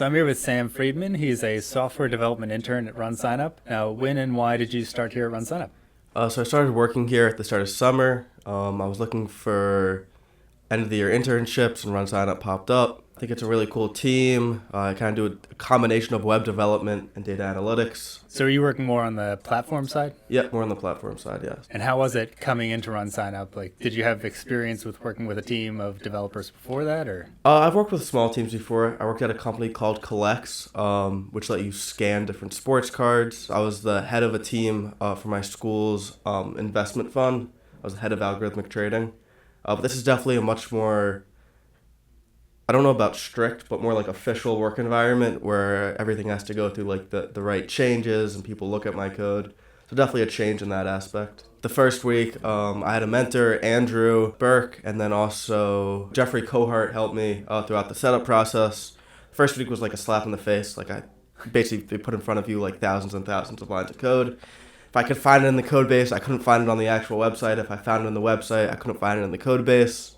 So I'm here with Sam Friedman. He's a software development intern at RunSignup. Now, when and why did you start here at RunSignup? So I started working here at the start of summer. I was looking for end of the year internships and RunSignup popped up. I think it's a really cool team. I kind of do a combination of web development and data analytics. So are you working more on the platform side? Yep, more on the platform side, yes. And how was it coming into RunSignup? Like, did you have experience with working with a team of developers before that, or? I've worked with small teams before. I worked at a company called Collects, which let you scan different sports cards. I was the head of a team for my school's investment fund. I was the head of algorithmic trading. But this is definitely a much more, I don't know about strict, but more like official work environment where everything has to go through like the right changes and people look at my code. So definitely a change in that aspect. The first week, I had a mentor, Andrew Burke, and then also Jeffrey Cohart helped me throughout the setup process. First week was like a slap in the face. Like I basically they put in front of you like thousands and thousands of lines of code. If I could find it in the code base, I couldn't find it on the actual website. If I found it on the website, I couldn't find it in the code base.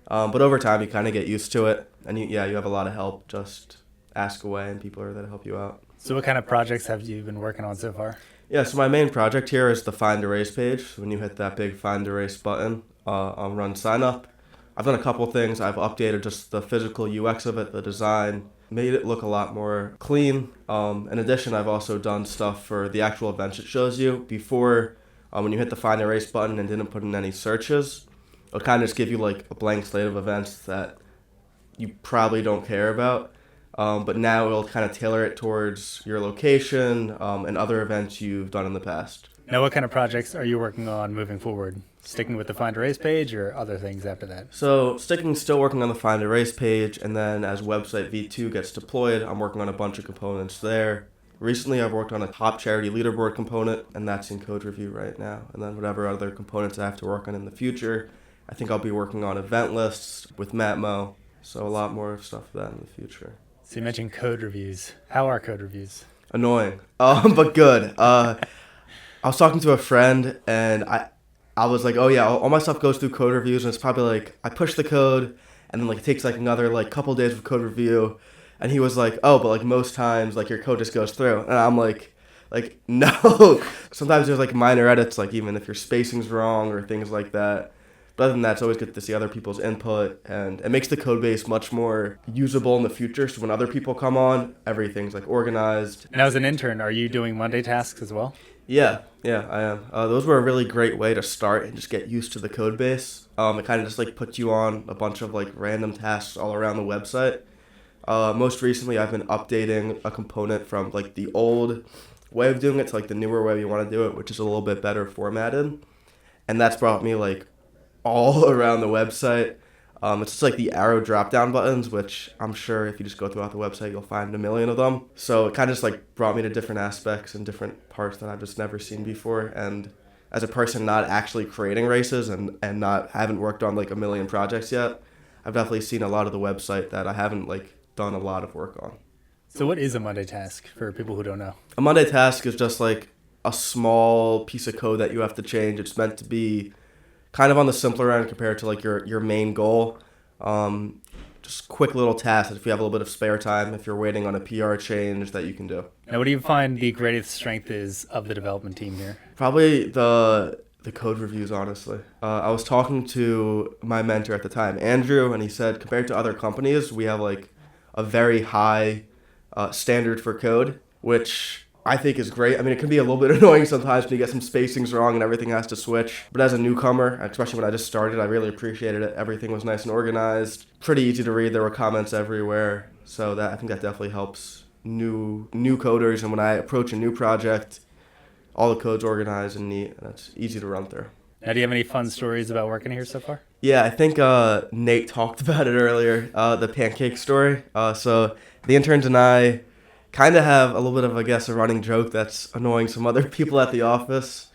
But over time, you kind of get used to it. And you have a lot of help. Just ask away and people are there to help you out. So what kind of projects have you been working on so far? Yeah, so my main project here is the Find Erase page. So when you hit that big Find Erase button on RunSignup, I've done a couple things. I've updated just the physical UX of it, the design, made it look a lot more clean. In addition, I've also done stuff for the actual events it shows you. Before, when you hit the Find Erase button and didn't put in any searches, it'll kind of just give you like a blank slate of events that you probably don't care about. But now it'll kind of tailor it towards your location and other events you've done in the past. Now, what kind of projects are you working on moving forward? Sticking with the Find Erase page or other things after that? So still working on the Find Erase page, and then as website V2 gets deployed, I'm working on a bunch of components there. Recently, I've worked on a top charity leaderboard component, and that's in code review right now. And then whatever other components I have to work on in the future, I think I'll be working on event lists with Matmo. So a lot more stuff for that in the future. So you mentioned code reviews. How are code reviews? Annoying, but good. I was talking to a friend, and I was like, oh yeah, all my stuff goes through code reviews, and it's probably like I push the code, and then like it takes like another like couple days of code review, and he was like, oh, but like most times like your code just goes through, and I'm like no. Sometimes there's like minor edits, like even if your spacing's wrong or things like that. But other than that, it's always good to see other people's input, and it makes the code base much more usable in the future. So when other people come on, everything's like organized. And as an intern, are you doing Monday tasks as well? Yeah, I am. Those were a really great way to start and just get used to the code base. It kind of just like puts you on a bunch of like random tasks all around the website. Most recently, I've been updating a component from like the old way of doing it to like the newer way you want to do it, which is a little bit better formatted. And that's brought me like all around the website. It's just like the arrow drop down buttons, which I'm sure if you just go throughout the website, you'll find a million of them. So it kind of just like brought me to different aspects and different parts that I've just never seen before. And as a person not actually creating races and haven't worked on like a million projects yet, I've definitely seen a lot of the website that I haven't like done a lot of work on. So what is a Monday task for people who don't know? A Monday task is just like a small piece of code that you have to change. It's meant to be kind of on the simpler end compared to like your main goal. Just quick little tasks if you have a little bit of spare time, if you're waiting on a PR change that you can do. Now, what do you find the greatest strength is of the development team here? Probably the code reviews, honestly. I was talking to my mentor at the time, Andrew, and he said compared to other companies, we have like a very high standard for code, which I think is great. I mean, it can be a little bit annoying sometimes when you get some spacings wrong and everything has to switch. But as a newcomer, especially when I just started, I really appreciated it. Everything was nice and organized, pretty easy to read. There were comments everywhere. So I think that definitely helps new coders. And when I approach a new project, all the code's organized and neat, and it's easy to run through. Now, do you have any fun stories about working here so far? Yeah, I think Nate talked about it earlier, the pancake story. So the interns and I kind of have a little bit of, I guess, a running joke that's annoying some other people at the office.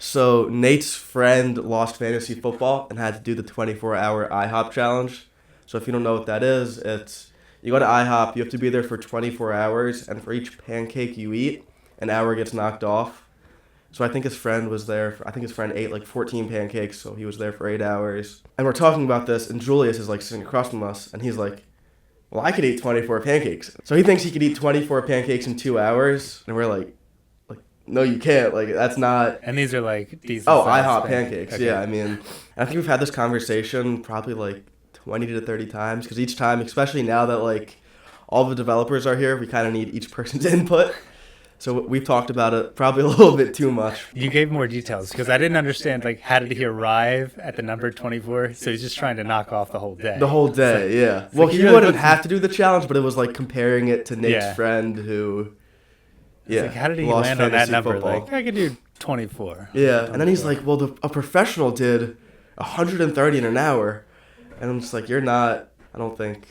So Nate's friend lost fantasy football and had to do the 24-hour IHOP challenge. So if you don't know what that is, it's you go to IHOP, you have to be there for 24 hours, and for each pancake you eat, an hour gets knocked off. So I think his friend was there. I think his friend ate like 14 pancakes, so he was there for 8 hours. And we're talking about this, and Julius is like sitting across from us, and he's like, well, I could eat 24 pancakes. So he thinks he could eat 24 pancakes in 2 hours. And we're like, no, you can't. Like, that's not. And these are like decent. Oh, sized IHOP pancakes. Okay. Yeah, I mean, I think we've had this conversation probably like 20 to 30 times. Because each time, especially now that like all the developers are here, we kind of need each person's input. So we've talked about it probably a little bit too much. You gave more details because I didn't understand, like, how did he arrive at the number 24? So he's just trying to knock off the whole day. The whole day, yeah. Well, like he he really wouldn't puts- have to do the challenge, but it was like comparing it to Nate's Yeah. friend who, It's like, how did he lost land on that fantasy number? football. Like, I could do 24. Yeah, and then he's like, well, a professional did 130 in an hour. And I'm just like, you're not, I don't think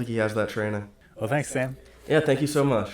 he has that training. Well, thanks, Sam. Yeah, thank you so much.